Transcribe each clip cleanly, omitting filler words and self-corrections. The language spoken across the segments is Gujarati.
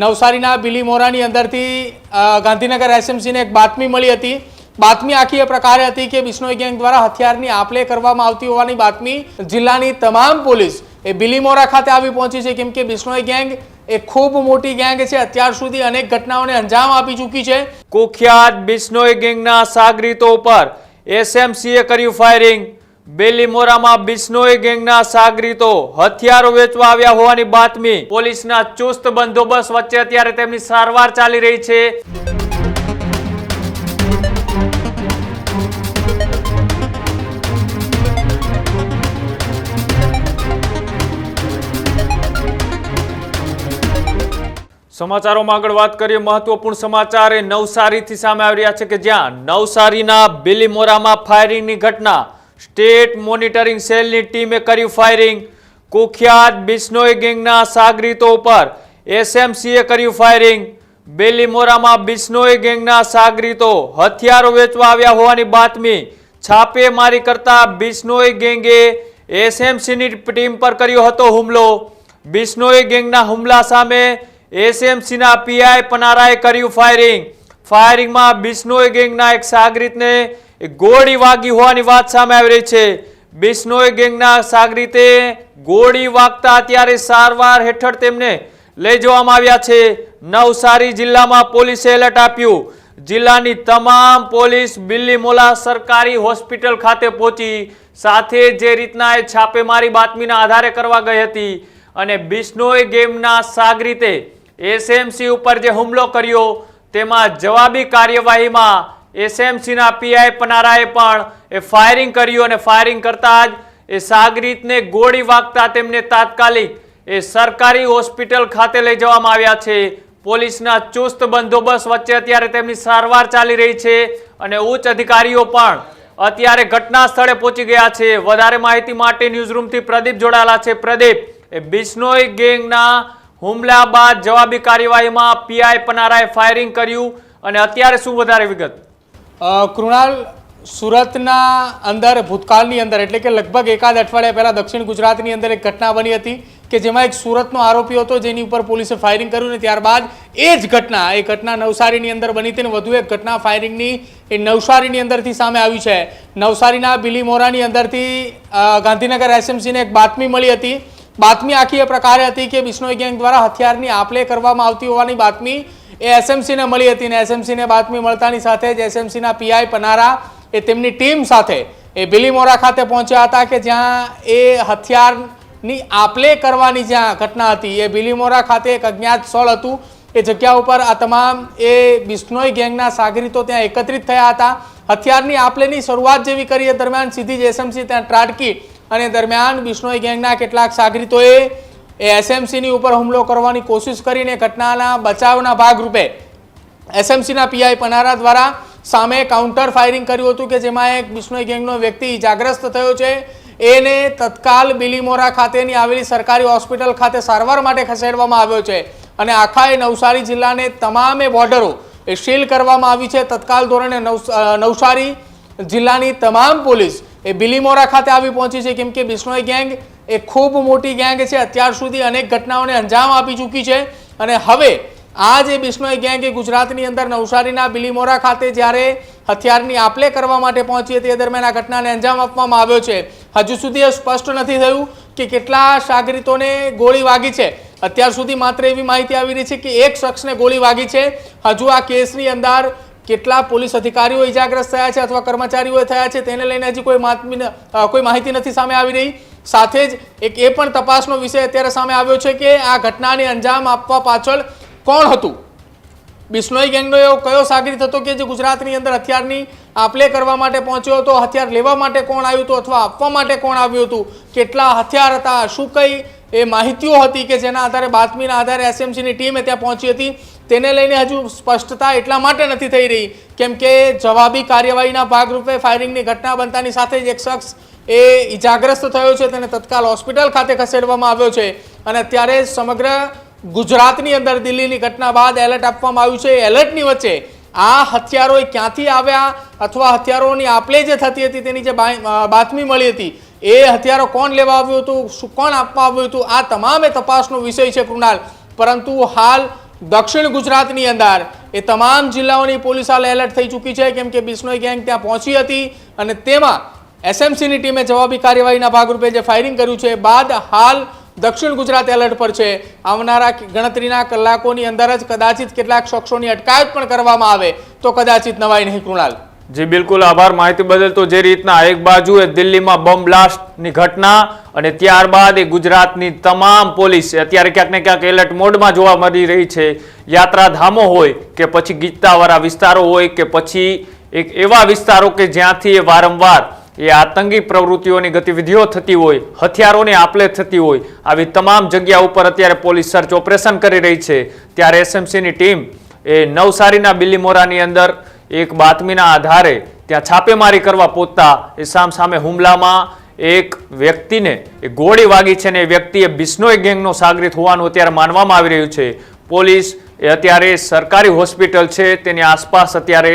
નવસારીના બિલીમોરાની અંદરથી ગાંધીનગર એસએમસીને એક બાતમી મળી હતી। બાતમી આખી એ પ્રકારે હતી કે બિશ્નોઈ ગેંગ દ્વારા હથિયારની આપ-લે કરવામાં આવતી હોવાની બાતમી જિલ્લાની તમામ પોલીસ એ બિલીમોરા ખાતે આવી પહોંચી છે, કેમ કે બિશ્નોઈ ગેંગ એ ખૂબ મોટી ગેંગ છે। અત્યાર સુધી અનેક ઘટનાઓને અંજામ આપી ચૂકી છે। કુખ્યાત બિશ્નોઈ ગેંગના સાગરીતો ઉપર એસએમસીએ કર્યું ફાયરિંગ। બેલીમોરામાં બિશ્નોઈ ગેંગના સાગરીતો હથિયારો વેચવા આવ્યા હોવાની બાતમી। પોલીસના ચુસ્ત બંદોબસ્ત વચ્ચે અત્યારે તેમની સારવાર ચાલી રહી છે। સમાચારોમાં આગળ વાત કરીએ, મહત્વપૂર્ણ સમાચાર એ નવસારીથી સામે આવી રહ્યા છે કે જ્યાં નવસારીના બિલીમોરામાં ફાયરિંગની ઘટના। સ્ટેટ મોનિટરિંગ સેલની ટીમે કર્યું ફાયરિંગ। કુખ્યાત બિશ્નોઈ ગેંગના સાગરીતો ઉપર એસએમસીએ કર્યું ફાયરિંગ। બેલીમોરામાં બિશ્નોઈ ગેંગના સાગરીતો હથિયારો વેચવા આવ્યા હોવાની બાતમી। છાપેમારી કરતા બિશ્નોઈ ગેંગે એસએમસીની ટીમ પર કર્યો હતો હુમલો। બિશ્નોઈ ગેંગના હુમલા સામે એસએમસીના પીઆઈ પનારાએ કર્યું ફાયરિંગ। ફાયરિંગમાં બિશ્નોઈ ગેંગના એક સાગરીતને ગોળી વાગી હોવાની વાત સામે આવી રહી છે। બિશ્નોઈ ગેંગના સાગરીતે ગોળી વાગતા અત્યારે સારવાર હેઠળ તેમને લઈ જવામાં આવ્યા છે। નવસારી જિલ્લામાં પોલીસે એલર્ટ આપ્યું। જિલ્લાની તમામ પોલીસ બિલીમોરા સરકારી હોસ્પિટલ ખાતે પહોંચી। સાથે જે રીતના એ છાપેમારી બાતમીના આધારે કરવા ગઈ હતી અને બિશ્નોઈ ગેંગના સાગરીતે એસએમસી ઉપર જે હુમલો કર્યો તેમાં જવાબી કાર્યવાહીમાં એસએમસીના પીઆઈ પનારાએ પણ એ ફાયરિંગ કર્યું અને ફાયરિંગ કરતા જ એ સાગરીતને ગોળી વાગતા તેમને તાત્કાલિક એ સરકારી હોસ્પિટલ ખાતે લઈ જવામાં આવ્યા છે। પોલીસના ચુસ્ત બંદોબસ્ત વચ્ચે અત્યારે તેમની સારવાર ચાલી રહી છે અને ઉચ્ચ અધિકારીઓ પણ અત્યારે ઘટના સ્થળે પહોંચી ગયા છે। વધારે માહિતી માટે ન્યૂઝરૂમથી પ્રદીપ જોડાયેલા છે। પ્રદીપ, એ બિશ્નોઈ ગેંગના હુમલા બાદ જવાબી કાર્યવાહીમાં પીઆઈ પનારાએ ફાયરિંગ કર્યું અને અત્યારે શું વધારે વિગત? કૃણાલ, સુરતના અંદર ભૂતકાળની અંદર એટલે કે લગભગ એકાદ અઠવાડિયા પહેલા દક્ષિણ ગુજરાતની અંદર એક ઘટના બની હતી કે જેમાં એક સુરતનો આરોપી હતો જેની ઉપર પોલીસે ફાયરિંગ કર્યું ને ત્યારબાદ એ જ ઘટના નવસારીની અંદર બની હતી ને વધુ એક ઘટના ફાયરિંગની એ નવસારીની અંદરથી સામે આવી છે। નવસારીના બિલીમોરાની અંદરથી ગાંધીનગર એસએમસીને એક બાતમી મળી હતી। બાતમી આખી એ પ્રકારે હતી કે બિશ્નોઈ ગેંગ દ્વારા હથિયારની આપ-લે કરવામાં આવતી હોવાની બાતમી એ એસએમસીને મળી હતી ને એસએમસીને બાતમી મળતાની સાથે જ એસએમસીના પીઆઈ પનારા એ તેમની ટીમ સાથે એ બિલીમોરા ખાતે પહોંચ્યા હતા કે જ્યાં એ હથિયારની આપ-લે કરવાની જ્યાં ઘટના હતી એ બિલીમોરા ખાતે એક અજ્ઞાત સ્થળ હતું। એ જગ્યા ઉપર આ તમામ એ બિશ્નોઈ ગેંગના સાગરીતો ત્યાં એકત્રિત થયા હતા। હથિયારની આપ-લેની શરૂઆત જેવી કરી એ દરમિયાન સીધી જ એસએમસી ત્યાં ત્રાટકી અને દરમિયાન બિશ્નોઈ ગેંગના કેટલાક સાગરીતોએ એસએમસીની ઉપર હુમલો કરવાની કોશિશ કરીને ઘટનાના બચાવના ભાગરૂપે એસએમસીના પીઆઈ પનારા દ્વારા સામે કાઉન્ટર ફાયરિંગ કર્યું હતું કે જેમાં એક બિશ્નોઈ ગેંગનો વ્યક્તિ ઇજાગ્રસ્ત થયો છે। એને તત્કાલ બિલીમોરા ખાતેની આવેલી સરકારી હોસ્પિટલ ખાતે સારવાર માટે ખસેડવામાં આવ્યો છે અને આખા એ નવસારી જિલ્લાને તમામે બોર્ડરો એ સીલ કરવામાં આવી છે। તત્કાલ ધોરણે નવસારી જિલ્લાની તમામ પોલીસ એ બિલીમોરા ખાતે આવી પહોંચી છે, કેમ કે બિશ્નોઈ ગેંગ એ ખૂબ મોટી ગેંગ છે। અત્યાર સુધી અનેક ઘટનાઓને અંજામ આપી ચૂકી છે અને હવે આ જે બિશ્નોઈ ગેંગ એ ગુજરાતની અંદર નવસારીના બિલીમોરા ખાતે જ્યારે હથિયારની આપ-લે કરવા માટે પહોંચી હતી એ દરમિયાન આ ઘટનાને અંજામ આપવામાં આવ્યો છે। હજુ સુધી એ સ્પષ્ટ નથી થયું કે કેટલા સાગરીતોને ગોળી વાગી છે। અત્યાર સુધી માત્ર એવી માહિતી આવી રહી છે કે એક શખ્સને ગોળી વાગી છે। હજુ આ કેસની અંદર કેટલા પોલીસ અધિકારીઓ ઇજાગ્રસ્ત થયા છે અથવા કર્મચારીઓ થયા છે તેને લઈને હજી કોઈ માહિતી નથી સામે આવી રહી। સાથે જ એક એ પણ તપાસનો વિષય અત્યારે સામે આવ્યો છે કે આ ઘટનાને અંજામ આપવા પાછળ કોણ હતું? બિશ્નોઈ ગેંગનો એવો કયો સાગરીત હતો કે જે ગુજરાતની અંદર હથિયારની આપ-લે કરવા માટે પહોંચ્યો હતો? હથિયાર લેવા માટે કોણ આવ્યું હતું અથવા આપવા માટે કોણ આવ્યું હતું? કેટલા હથિયાર હતા? શું કઈ એ માહિતીઓ હતી કે જેના આધારે બાતમીના આધારે એસએમસીની ટીમે ત્યાં પહોંચી હતી? તેને લઈને હજુ સ્પષ્ટતા એટલા માટે નથી થઈ રહી કેમ કે જવાબી કાર્યવાહીના ભાગરૂપે ફાયરિંગની ઘટના બનતાની સાથે જ એક શખ્સ એ ઇજાગ્રસ્ત થયો છે, તેને તત્કાલ હોસ્પિટલ ખાતે ખસેડવામાં આવ્યો છે અને અત્યારે સમગ્ર ગુજરાતની અંદર દિલ્હીની ઘટના બાદ એલર્ટ આપવામાં આવ્યું છે। એલર્ટની વચ્ચે આ હથિયારો ક્યાંથી આવ્યા અથવા હથિયારોની આપ-લે જે થતી હતી તેની જે બાતમી મળી હતી એ હથિયારો કોણ લેવા આવ્યું હતું, કોણ આપવા આવ્યું હતું, આ તમામે તપાસનો વિષય છે કૃણાલ। પરંતુ હાલ દક્ષિણ ગુજરાતની અંદર એ તમામ જિલ્લાઓની પોલીસ હાલ એલર્ટ થઈ ચૂકી છે, કેમ કે બિશ્નોઈ ગેંગ ત્યાં પહોંચી હતી અને તેમાં એસએમસીની ટીમે જવાબી કાર્યવાહીના ભાગરૂપે જે ફાયરિંગ કર્યું છે બાદ હાલ દક્ષિણ ગુજરાત એલર્ટ પર છે. આવનારા ગણતરીના કલાકોની અંદર જ કદાચિત કેટલાક શખ્સોની અટકાયત પણ કરવામાં આવે તો કદાચિત નવાઈ નહીં. કૃણાલ, જી બિલકુલ, આભાર માહિતી બદલ. તો જે રીતના એક બાજુ દિલ્હીમાં બોમ્બ બ્લાસ્ટની ઘટના અને ત્યારબાદ એ ગુજરાતની તમામ પોલીસ અત્યારે ક્યાંક ને ક્યાંક એલર્ટ મોડમાં જોવા મળી રહી છે. યાત્રાધામો હોય કે પછી ગીચતાવાળા વિસ્તારો હોય કે પછી એક એવા વિસ્તારો કે જ્યાંથી એ વારંવાર એ આતંકી પ્રવૃત્તિઓની ગતિવિધિઓ થતી હોય, હથિયારોની આપલે થતી હોય, આવી તમામ જગ્યા ઉપર અત્યારે પોલીસ સર્ચ ઓપરેશન કરી રહી છે. ત્યારે એસએમસીની ટીમ એ નવસારીના બિલીમોરાની અંદર એક બાતમીના આધારે ત્યાં છાપેમારી કરવા પહોંચતા એ સામે હુમલામાં એક વ્યક્તિને એ ગોળી વાગી છે ને એ વ્યક્તિ એ બિશ્નોઈ ગેંગનો સાગરીત હોવાનું અત્યારે માનવામાં આવી રહ્યું છે. પોલીસ એ અત્યારે સરકારી હોસ્પિટલ છે તેની આસપાસ અત્યારે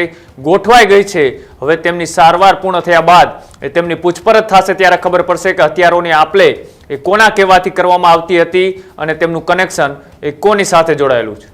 ગોઠવાઈ ગઈ છે. હવે તેમની સારવાર પૂર્ણ થયા બાદ એ તેમની પૂછપરછ થશે ત્યારે ખબર પડશે કે હથિયારોની આપલે એ કોના કહેવાથી કરવામાં આવતી હતી અને તેમનું કનેક્શન એ કોની સાથે જોડાયેલું છે.